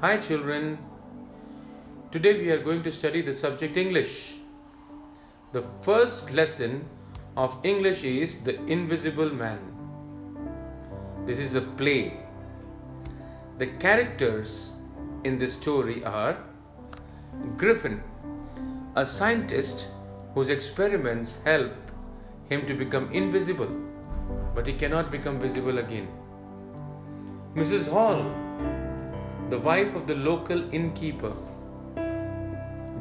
Hi children, today we are going to study the subject English. The first lesson of English is The Invisible Man. This is a play. The characters in this story are Griffin, a scientist whose experiments help him to become invisible, but he cannot become visible again. Mrs. Hall, the wife of the local innkeeper.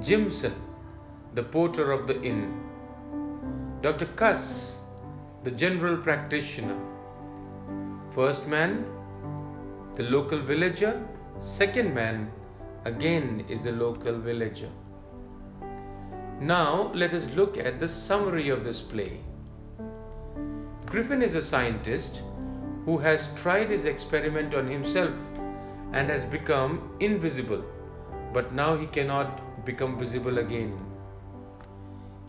Jimson, the porter of the inn. Dr. Cuss, the general practitioner. First man, the local villager. Second man, again, is the local villager. Now let us look at the summary of this play. Griffin is a scientist who has tried his experiment on himself and has become invisible, but now he cannot become visible again.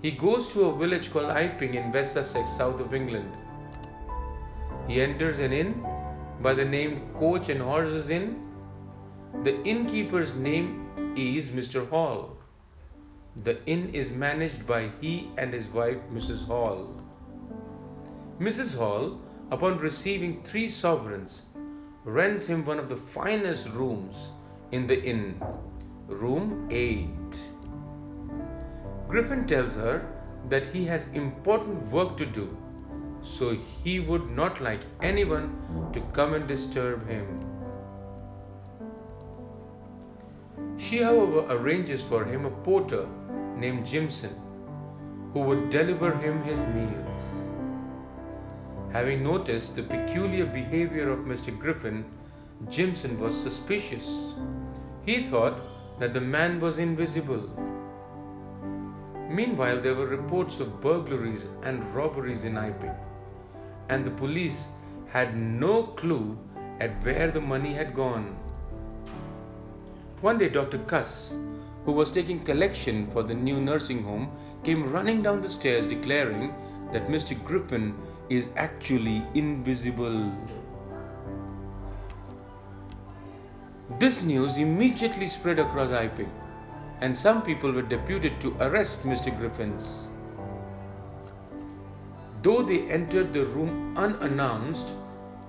He goes to a village called Eapen in West Sussex, south of England. He enters an inn by the name Coach and Horses Inn. The innkeeper's name is Mr. Hall. The inn is managed by he and his wife, Mrs. Hall. Mrs. Hall, upon receiving 3 sovereigns, rents him one of the finest rooms in the inn, room 8. Griffin tells her that he has important work to do, so he would not like anyone to come and disturb him. She, however, arranges for him a porter named Jimson, who would deliver him his meals. Having noticed the peculiar behavior of Mr. Griffin, Jimson was suspicious. He thought that the man was invisible. Meanwhile, there were reports of burglaries and robberies in Eapen, and the police had no clue at where the money had gone. One day, Dr. Cuss, who was taking collection for the new nursing home, came running down the stairs declaring that Mr. Griffin is actually invisible. This news immediately spread across Eapen, and some people were deputed to arrest Mr. Griffin. Though they entered the room unannounced,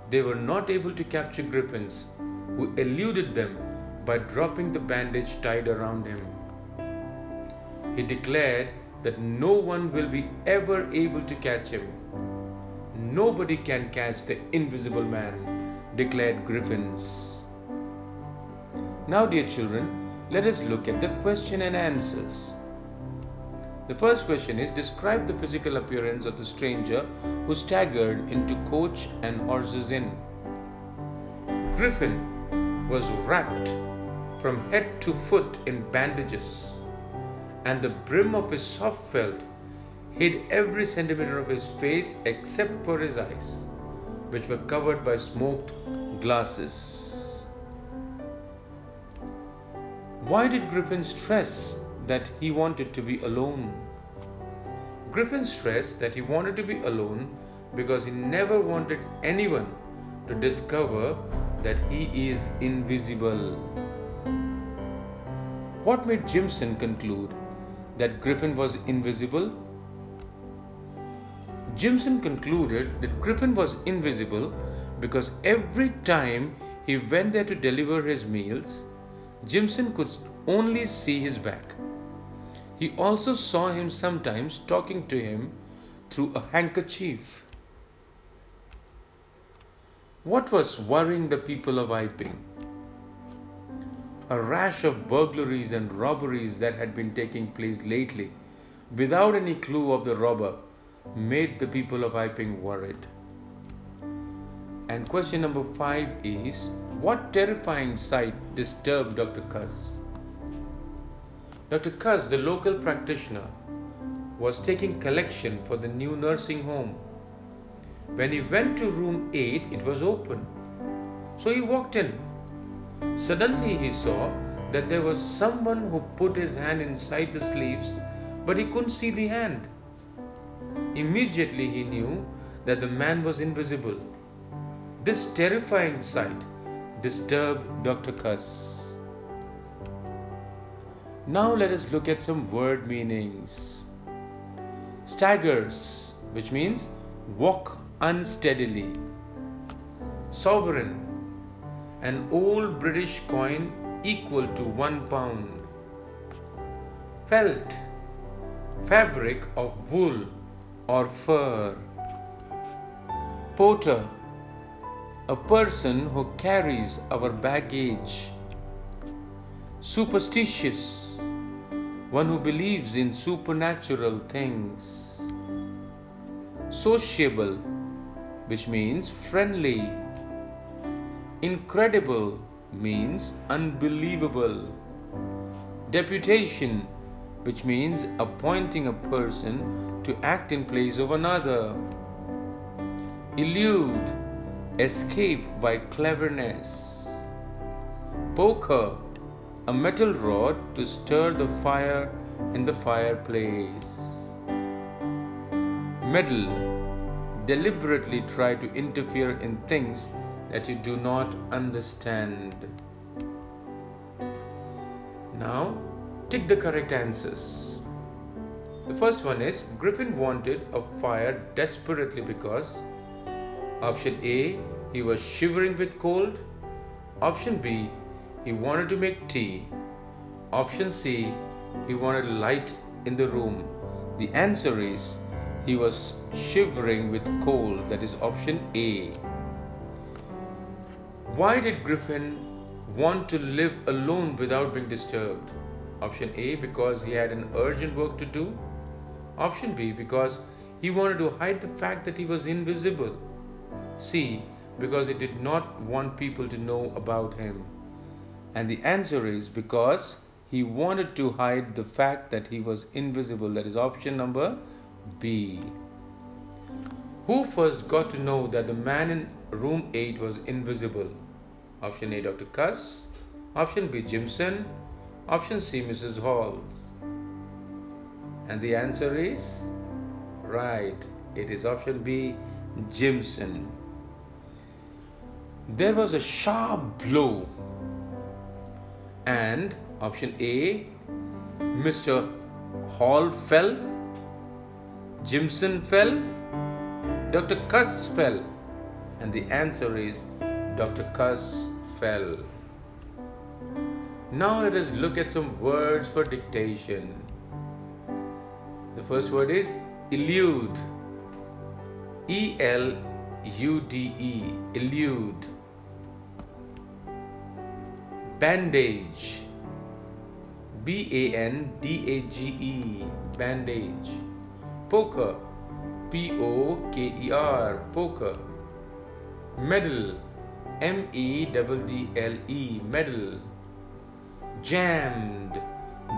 they were not able to capture Griffin, who eluded them by dropping the bandage tied around him. He declared that no one will be ever able to catch him. Nobody can catch the invisible man, declared Griffin. Now, dear children, let us look at the question and answers. The first question is, describe the physical appearance of the stranger who staggered into Coach and Horses Inn. Griffin was wrapped from head to foot in bandages, and the brim of his soft felt hid every centimeter of his face except for his eyes, which were covered by smoked glasses. Why did Griffin stress that he wanted to be alone? Griffin stressed that he wanted to be alone because he never wanted anyone to discover that he is invisible. What made Jimson conclude that Griffin was invisible? Jimson concluded that Griffin was invisible because every time he went there to deliver his meals, Jimson could only see his back. He also saw him sometimes talking to him through a handkerchief. What was worrying the people of Eapen? A rash of burglaries and robberies that had been taking place lately, without any clue of the robber, made the people of Eapen worried. And question number 5 is, what terrifying sight disturbed Dr. Cuss? Dr. Cuss, the local practitioner, was taking collection for the new nursing home. When he went to room 8, it was open. So he walked in. Suddenly he saw that there was someone who put his hand inside the sleeves, but he couldn't see the hand. Immediately he knew that the man was invisible. This terrifying sight disturbed Dr. Cuss. Now let us look at some word meanings. Staggers, which means walk unsteadily. Sovereign, an old British coin equal to £1. Felt, fabric of wool or fur. Porter, a person who carries our baggage. Superstitious, one who believes in supernatural things. Sociable, which means friendly. Incredible means unbelievable. Deputation, which means appointing a person to act in place of another. Elude, escape by cleverness. Poker, a metal rod to stir the fire in the fireplace. Meddle, deliberately try to interfere in things that you do not understand. Now, tick the correct answers. The first one is Griffin wanted a fire desperately because option A, he was shivering with cold. Option B, he wanted to make tea. Option C, he wanted light in the room. The answer is he was shivering with cold. That is option A. Why did Griffin want to live alone without being disturbed? Option A, because he had an urgent work to do. Option B, because he wanted to hide the fact that he was invisible. C, because he did not want people to know about him. And the answer is because he wanted to hide the fact that he was invisible. That is option number B. Who first got to know that the man in room 8 was invisible? Option A, Dr. Cuss. Option B, Jimson. Option C, Mrs. Halls. And the answer is right. It is option B, Jimson. There was a sharp blow. And option A, Mr. Hall fell. Jimson fell. Dr. Cuss fell. And the answer is Dr. Cuss fell. Now let us look at some words for dictation. The first word is elude. E-L-U-D-E. Elude. Bandage. B-A-N-D-A-G-E. Bandage. Poker. P-O-K-E-R. Poker. Meddle. M-E-D-D-L-E. Meddle. Jammed.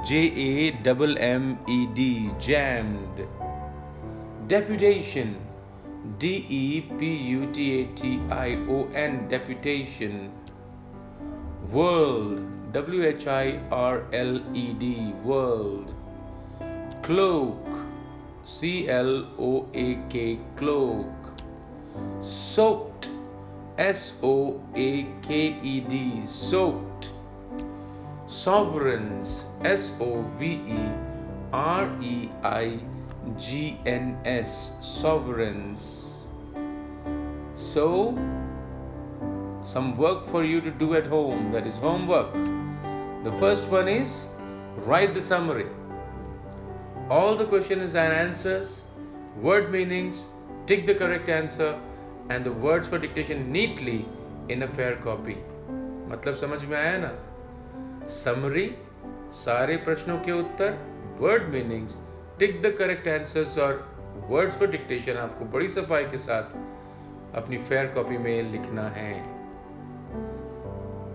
J-A-M-M-E-D. Jammed. Deputation. D-E-P-U-T-A-T-I-O-N. Deputation. World. W-H-I-R-L-E-D. World. Cloak. C-L-O-A-K. Cloak. Soaked. S-O-A-K-E-D. Soaked. Sovereigns. S-O-V-E-R-E-I-G-N-S. Sovereigns. So, some work for you to do at home. That is homework. The first one is write the summary. All the questions and answers, word meanings, tick the correct answer and the words for dictation neatly in a fair copy. मतलब समझ में आया ना? Summary, सारे प्रश्नों के उत्तर, word meanings, tick the correct answers और words for dictation आपको बड़ी सफाई के साथ अपनी fair copy में लिखना है.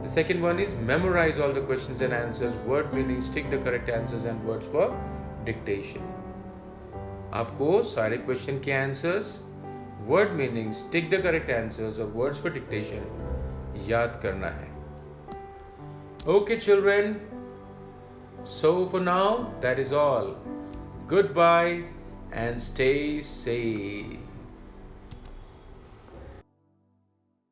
The second one is memorize all the questions and answers, word meanings, tick the correct answers and words for dictation. आपको सारे question के answers, word meanings, tick the correct answers or words for dictation याद करना है. Okay children, so for now that is all. Goodbye and stay safe.